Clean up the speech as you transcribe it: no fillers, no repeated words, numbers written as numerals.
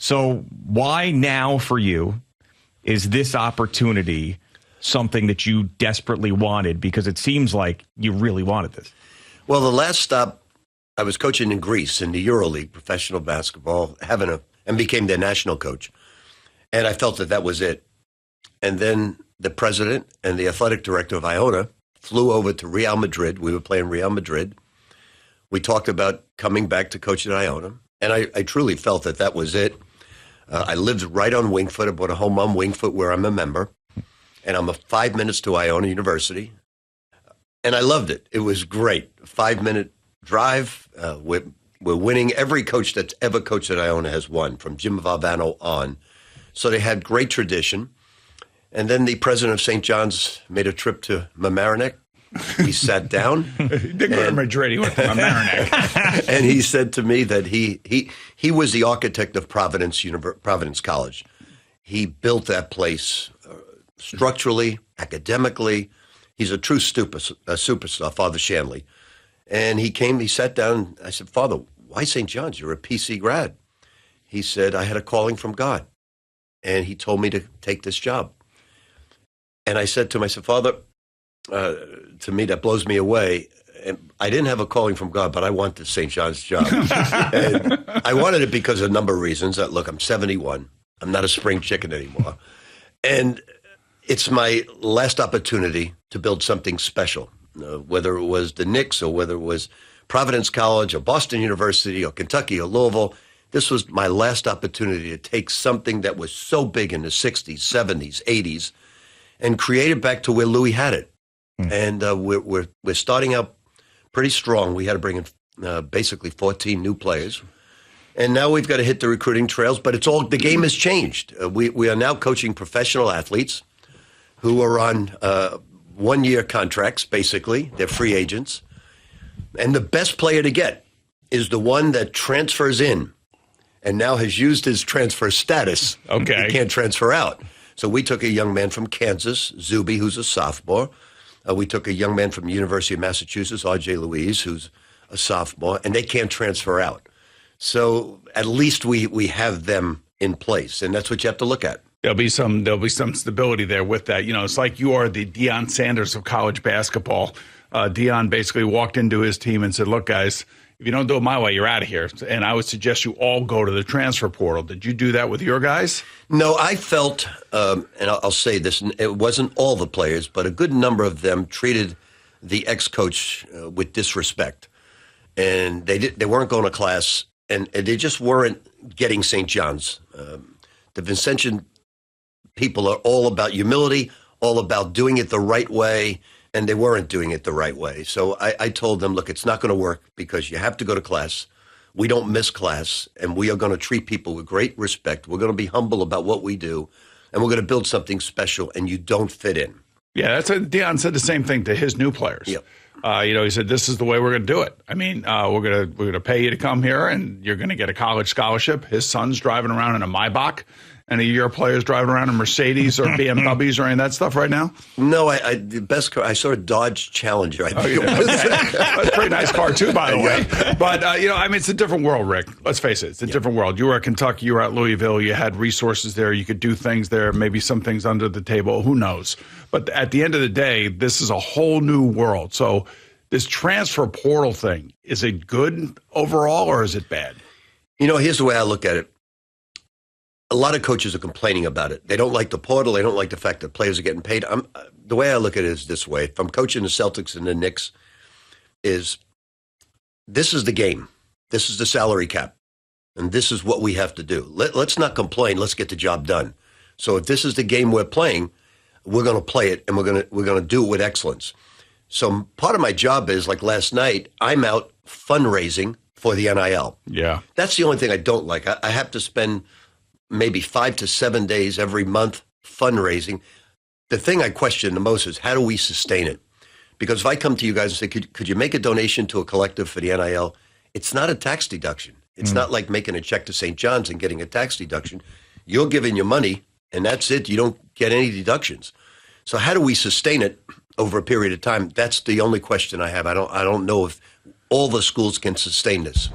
So why now for you is this opportunity something that you desperately wanted? Because it seems like you really wanted this. Well, the last stop, I was coaching in Greece in the EuroLeague, professional basketball, and became their national coach. And I felt that was it. And then the president and the athletic director of Iona flew over to Real Madrid. We were playing Real Madrid. We talked about coming back to coach at Iona. And I truly felt that was it. I lived right on Wingfoot. I bought a home on Wingfoot where I'm a member. And I'm 5 minutes to Iona University. And I loved it. It was great. A 5-minute drive. We're winning. Every coach that's ever coached at Iona has won, from Jim Valvano on. So they had great tradition. And then the president of St. John's made a trip to Mamaroneck. He sat down. He didn't go to Madrid. He went to Mamaroneck. And he said to me that he was the architect of Providence College. He built that place structurally, academically. He's a true superstar, Father Shanley. And he sat down. I said, Father, why St. John's? You're a PC grad. He said, I had a calling from God. And he told me to take this job. And I said to him, Father, to me, that blows me away. And I didn't have a calling from God, but I wanted St. John's job. And I wanted it because of a number of reasons. Look, I'm 71. I'm not a spring chicken anymore. And it's my last opportunity to build something special, whether it was the Knicks or whether it was Providence College or Boston University or Kentucky or Louisville. This was my last opportunity to take something that was so big in the 60s, 70s, 80s, and create it back to where Louis had it. And we're starting out pretty strong. We had to bring in basically 14 new players. And now we've got to hit the recruiting trails, but the game has changed. We are now coaching professional athletes who are on one-year contracts, basically. They're free agents. And the best player to get is the one that transfers in and now has used his transfer status. Okay. He can't transfer out. So we took a young man from Kansas, Zuby, who's a sophomore. We took a young man from the University of Massachusetts, R.J. Louise, who's a sophomore, and they can't transfer out. So at least we have them in place, and that's what you have to look at. There'll be some stability there with that. It's like you are the Deion Sanders of college basketball. Deion basically walked into his team and said, look, guys, if you don't do it my way, you're out of here. And I would suggest you all go to the transfer portal. Did you do that with your guys? No, I felt, and I'll say this, it wasn't all the players, but a good number of them treated the ex-coach with disrespect. And they weren't going to class, and they just weren't getting St. John's. The Vincentian people are all about humility, all about doing it the right way, and they weren't doing it the right way. So I told them, look, it's not going to work because you have to go to class. We don't miss class, and we are going to treat people with great respect. We're going to be humble about what we do, and we're going to build something special, and you don't fit in. Yeah, Deion said the same thing to his new players. Yep. He said, this is the way we're going to do it. I mean, we're going to pay you to come here, and you're going to get a college scholarship. His son's driving around in a Maybach, and your players driving around in Mercedes or BMWs or any of that stuff right now? No, the best car, I saw a Dodge Challenger. I think it was. That's a pretty nice car, too, by the way. But, it's a different world, Rick. Let's face it. It's a different world. You were at Kentucky. You were at Louisville. You had resources there. You could do things there, maybe some things under the table. Who knows? But at the end of the day, this is a whole new world. So this transfer portal thing, is it good overall or is it bad? Here's the way I look at it. A lot of coaches are complaining about it. They don't like the portal. They don't like the fact that players are getting paid. The way I look at it is this way. If I'm coaching the Celtics and the Knicks, this is the game. This is the salary cap. And this is what we have to do. Let's not complain. Let's get the job done. So if this is the game we're playing, we're going to play it, and we're going to do it with excellence. So part of my job is, like last night, I'm out fundraising for the NIL. Yeah. That's the only thing I don't like. I have to spend maybe 5 to 7 days every month fundraising. The thing I question the most is, how do we sustain it? Because if I come to you guys and say, could you make a donation to a collective for the NIL? It's not a tax deduction. It's not like making a check to St. John's and getting a tax deduction. You're giving your money, and that's it. You don't get any deductions. So how do we sustain it over a period of time? That's the only question I have. I don't know if all the schools can sustain this.